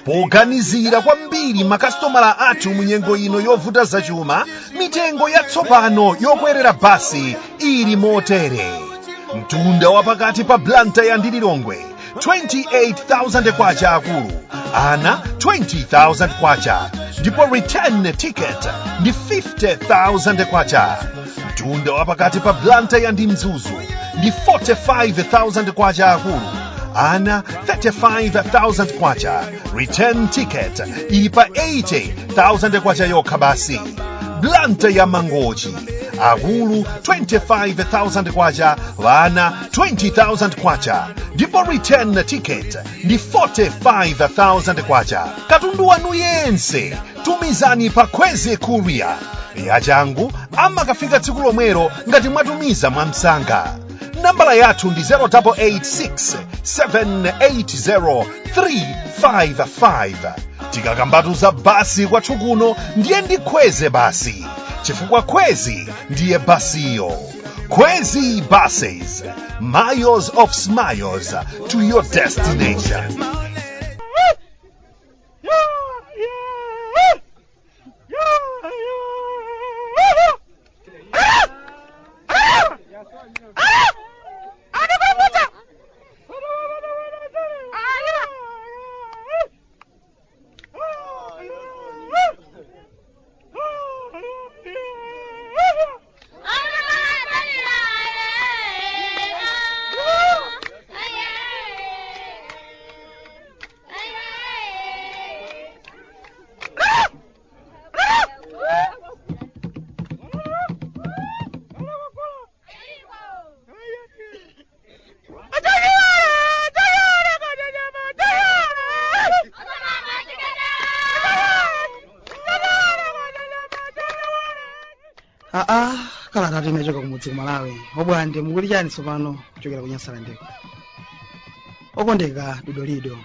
Poganizira kwambiri makasitomala athu munyengo ino yovuta zachuma, mitengo yatsopano yokwerera basi ili motere. Mtunda wapakati pa Bwande ndi Lilongwe 28,000 kwacha akulu, ana 20,000 kwacha, ndipo return ticket ndi 50,000 kwacha. Mtunda wapakati pa Bwande ndi Mzuzu ndi 45,000 kwacha akulu, ana 35,000 kwacha, return ticket ili pa 80,000 kwacha yokha basi. Bwande ya Mangochi akulu 25,000 kwacha, vana 20,000 kwacha, ndipo return ticket ndi 45,000 kwacha. Katundu wanu yense tumizani pa Khwezy courier yachangu amakafika tsiku lomwero ngati mwatumiza mwamsanga. Nambala yathu ndi 0886 780 355. Tikakambatuza basi kwathu kuno ndiye ndi Khwezy basi, chifukwa Khwezy ndiye basiyo. Khwezy buses, miles of smiles to your destination. Kalata timechoka kumudzi Malawi. Bwande mukuli chani tsopano kuchokera kunyasala ndeko. Okondeka dodolido.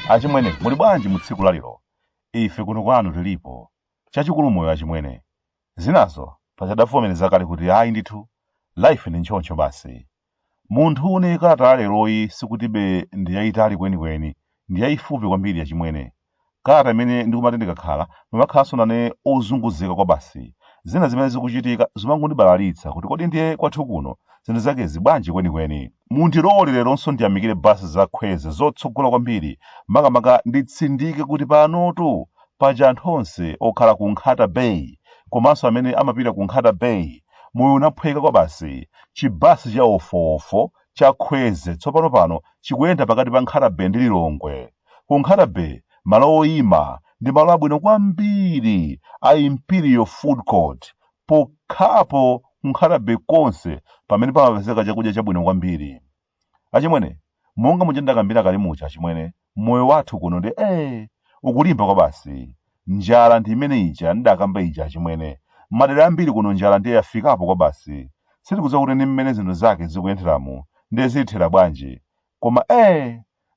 Achimwene, muli bwanji mu tsiku lalero? Ife kuno kwanu tilipo. Chachikulu moyo achimwene. Zinazo pachadafomereza kale kuti ayi ndithu life ndi nchoncho basi. Munthu une kalata leroyi sikutibe ndi yayitali kwenikweni, ndi yayifupi kwambiri achimwene. Kalata imene ndikumatendeka khala mamakhaso nane ozunguzika kwa basi. Zina zimene zikuchitika zimangondibalalitsa kuti kodi ndiye kwathu kuno zinthu zake zibwanji kwenikweni. Muntilole leronso ndiyamikire basi za Khwezy zotsogola kwambiri, makamaka nditsindike kuti panotu paja anthu onse okhala ku Nkhata Bay komanso amene amapita ku Nkhata Bay moyo unaphweka kwa basi. Chibasi cha ofofo cha Khwezy tsopano pano chikuyenda pakati pa Nkhata Bay ndi Lilongwe. Ku Nkhata Bay malo oyima ndi malo abwino kwambiri a Imperial Food Court, pokhapo Nkhata Bay konse pamene pamapezeka chakudya chabwino kwambiri. Achimwene, monga muchandakambira kale mucha achimwene, moyo wathu kuno ndi ukulimba kwa basi. Njala ndi imene ija ndakamba ija achimwene. Madera ambiri kuno njala ndiye yafikapo kwa basi. Sitikudziwa kuti ndi mmene zinthu zake zikuyenderamu ndiye zithera bwanji, koma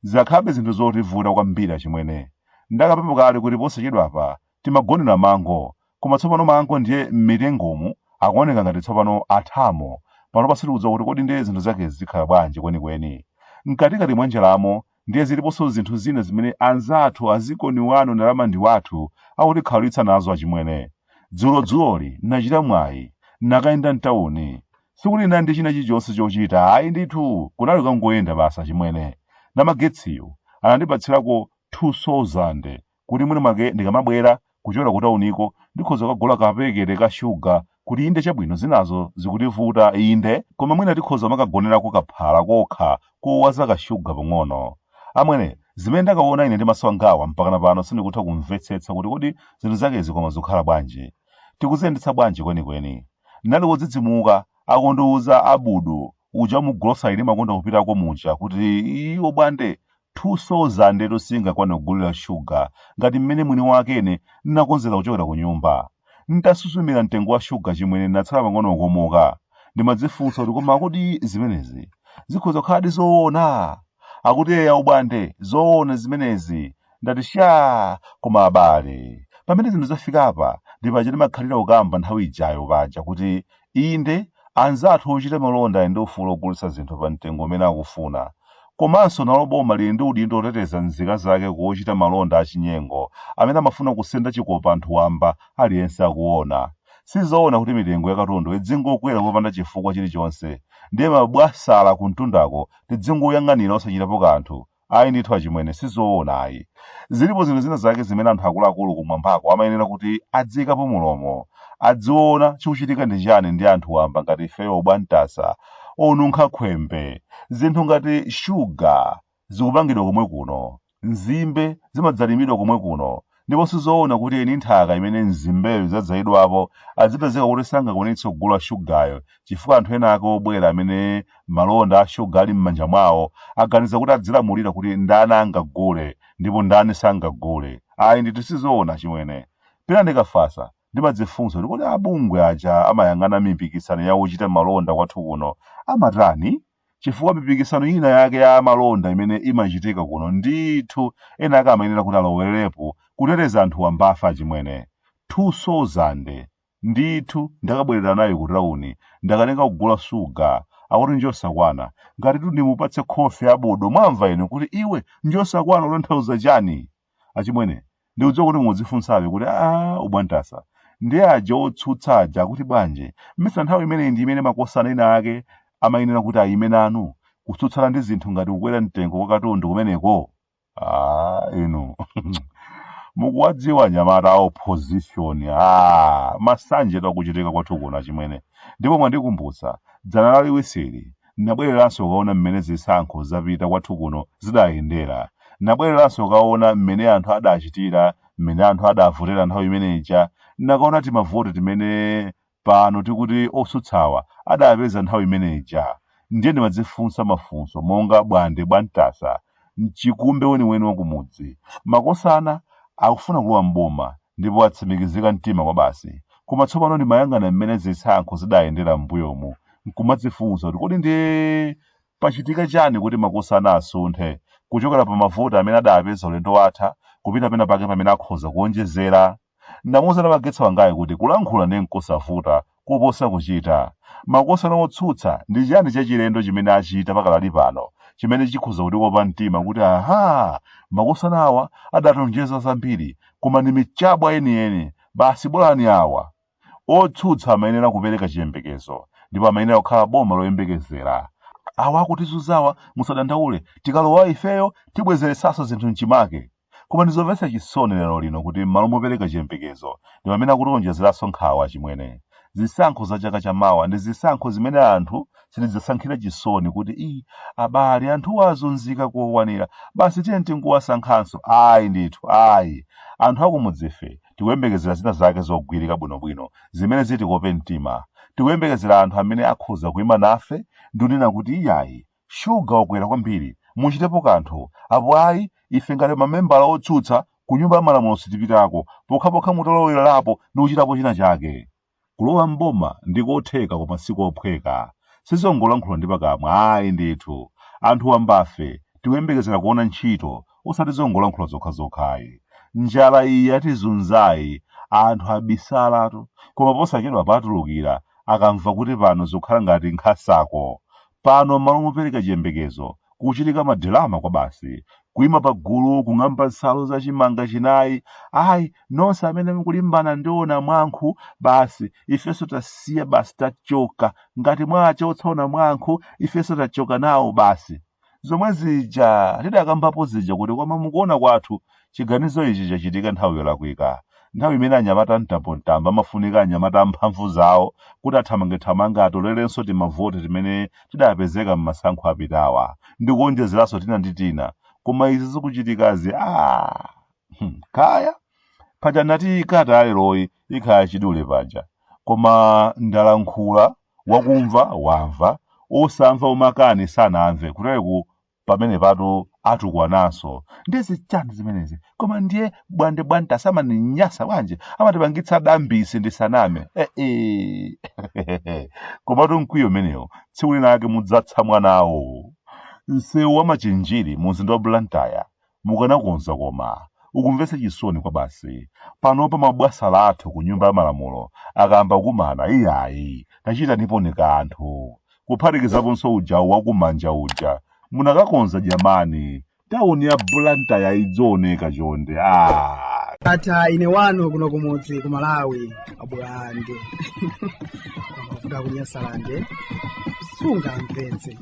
zikakhabe zinthu zotivuta kwambiri achimwene. Ndakapempha kale kuti posachedwa apa timagonera mango, koma tsopano mango ndiye m'mitengomu akuoneka ngati tsopano athamo. Pano pasitikudziwa kuti kodi ndiye zinthu zake zikhala bwanji kwenikweni. Mkatikati mwa njalamo ndiye ziliponso zinthu zina zimene anzathu azikoni wanu ndalama ndi wathu akutikhalalitsa nazo achimwene. Dzuloli nachita mwayi nakayenda mtawuni, sikuti ndi china chilichonse chochita, ayi ndithu kunali kangoyenda basa achimwene. Namagetsiyo anandipatsirako 2,000 kuti mwina mwake ndikamabwera kuchokera ku tauniko ndikhoza kugula kapekete ka Shuga kuti inde chabwino zinazo zikutivuta inde, koma mwina tikhoza makagonerako kaphala kokha kowaza ka Shuga pang'ono. Amwene, zimene ndakaona ine ndi maso angawa mpakana pano sindikutha kumvetsetsa kuti kodi zinthu zake zikoma zikhala bwanji. Tikuziyendetsa bwanji kwenikweni. Ndinali kudzidzimuka akondiuza abudu uja mu grocery makonda kupitako mucha kuti iwo Bwande 2,000 tosinga kwana kugulira Shuga ngati mmene mwini wakene ndinakonzera kuchokera ku nyumba. Ntasusumira mtengo wa Shuga chimwene natsala pang'ono kukomoka. Ndimadzifunsa kuti koma kodi zimenezi zikhoza kukhala zoona? Akuti eya Bwande zoona zimenezi. Ndati sha koma abale. Pamene zinthu zafika apa ndipaja ndimakhalira kukamba nthawi ijayo paja kuti inde anzathu ochita malonda ndi ufulu ogulitsa zinthu pa mtengo umene akufuna, komanso nalo boma lili ndi udindo oteteza nzika zake kuochita malonda achinyengo amene amafuna kusenda chikopa anthu wamba aliyense akuona. Sizoona kuti mitengo ya katundu idzingokwera popanda chifukwa chilichonse, ndiye mabwasala ku mtundako tidzingoyang'anira osachitapo kanthu. Ayi ndithu achimwene sizoona ayi. Zilipo zinthu zina zake zimene anthu akuluakulu kumwambako amayenera kuti adziyikapo mulomo, adziona chikuchitika ndi chani ndi anthu wamba ngati ifeyo obwantasa onunkha khwembe. Zinthu ngati Shuga zikupangidwa komwe kuno, nzimbe zimadzalimidwa komwe kuno, ndipo sizoona kuti eni nthaka imene nzimbeyo zadzayidwapo adzipezeka kuti sangakwanitse kugula Shugayo chifukwa anthu ena ake obwera amene malonda a Shuga ali m'manja mwawo aganiza kuti adzilamulira kuti ndani angagule ndipo ndani sangagule. Ayi ndithu sizoona chimwene. Pena ndikafasa ndimadzifunsa kuti kodi abungwe aja amayang'ana mipikisano ya ochita malonda kwathu kuno amatani? Chifukwa mipikisano ina yake ya malonda imene imachitika kuno ndithu ena ake amayenera kuti alowererepo kuteteza anthu wambafa achimwene. 2000 ndithu ndakabwerera nayo ku tauni ndakatenga kugula Shuga akuti njosakwana, ngati tu ndimupatse khofi abudo mwamva inu kuti iwe njosakwana utanthauza chani? Achimwene ndikudziwa kuti mudzifunsabe kuti ubwantasa ndi aja otsutsa aja akuti bwanji mmesa nthawi imeneyi ndi imene makosana ena ake amayenera kuti ayime nanu kutsutsana ndi zinthu ngati kukwera mtengo kwa katundu kumeneko. Inu mukuwadziwa anyamata a ophozishoni masanje akuchitika kwathu kuno achimwene. Ndipo mwandikumbutsa dzana laliwisiri nabwereranso kukaona mmene zisankho zapita kwathu kuno zidayendera, nabwereranso kukaona mmene anthu adachitira, mmene anthu adavotera nthawi imeneja, nakaona timavoti timene pano tikuti otsutsawa adapeza nthawi imeneja. Ndiye ndimadzifunsa mafunso monga Bwande bwantasa mchikumbe weniweni wakumudzi. Makosana akufuna kulowa mboma ndipo atsimikizika mtima kwa basi, koma tsopano ndimayang'ana mmene zisankho zidayendera m'mbuyomu nkumadzifunsa kuti kodi ndiye pachitika chani kuti makosana asunthe kuchokera pa mavoti amene adapeza ulendo watha kupita pena pake pamene akhoza kuonjezera. Ndamuwuza magetsa wangayi kuti kulankhula ndi nkosavuta kuposa kuchita. Makosana otsutsa ndi chani chachilendo chimene achita pakalali pano chimene chikhoza kutikopa mtima kuti makosana awa adatonjeza zambiri koma ndi michabwa enieni, basi bolani awa. Otsutsa amayenera kupereka chiyembekezo ndipo amayenera kukhala boma loyembekezera. Awa akutizunzawa musadandaule, tikalowa ifeyo tibwezeresanso zinthu mchimake. Koma ndizomvetsa chisoni lero lino kuti m'malo mopereka chiyembekezo ndi pamene akutionjezeranso nkhawa achimwene. Zisankho za chaka chamawa ndi zisankho zimene anthu sitidzasankhira chisoni kuti abale anthu azunzika kuokwanira basi tiye tinguwasankhanso. Ayi ndithu ayi, anthu akumudzife tikuyembekezera zina zake zogwirika bwinobwino zimene zitikope mtima. Tikuyembekezera anthu amene akhoza kuyima nafe ndikunena kuti iyayi Shuga wakwera kwambiri muchitepo kanthu apo. Ayi ife ngati mamembala otsutsa ku nyumba ya malamulo sitipitako pokhapokha mutalowerapo ndi kuchitapo china chake. Kulowa mboma ndikotheka koma sikophweka, sizongolankhula ndi pakamwa. Ayi ndithu anthu wambafe tikuyembekezera kuona ntchito osati zongolankhula zokhazokhayi. Njala iyi yatizunzayi anthu abisalatu, koma posachedwa patulukira akamva kuti pano zikukhala ngati nkhasako. Pano m'malo mopereka chiyembekezo kuchitika madrama kwa basi, kuyima pagulu kung'amba nsalu zachimanga chinayi. Ayi nonse amene mukulimbana ndiona mwankhu basi ifenso tasiya basi tachoka, ngati mwacha otsaona mwankhu ifenso tachoka nawo basi. Zomwe zija tidakambapo zija kuti koma mukuona kwathu chiganizo ichi chachitika nthawi yolakwika, nthawi imene anyamata mtambontambo amafunika anyamata amphamvu zawo kuti athamangethamange atolerenso timavoti timene tidapezeka m'masankho apitawa ndikuonjezeranso tina ndi tina. Koma izi zikuchitikazi kaya paja nati ikata aleroyi ikhaya chidule paja, koma ndalankhula wakumva wamva, osamva umakani sanamve kuteku pamene pato atukwananso. Ndizi chani zimenezi? Koma ndiye Bwande bwantasa amaninyasa bwanje amatipangitsa dambisi ndisaname. Komatu mkwiyo meneyo tsiku linake mudzatsa mwanawo. Msewu wa machinjiri mu mzinda wa Blantyre mukanakonza koma ukumvetsa chisoni kwa basi. Panopa mabwasala athu ku nyumba ya malamulo akamba kumana iyayi tachita niponeka anthu kuphatikizaponso uja wakumanja uja munakakonza jamani tauni ya Bwande yaidzooneka chonde Ata ine wano kuno kumudzi ku Malawi Bwande kufuta kunyasalande sunga mvetse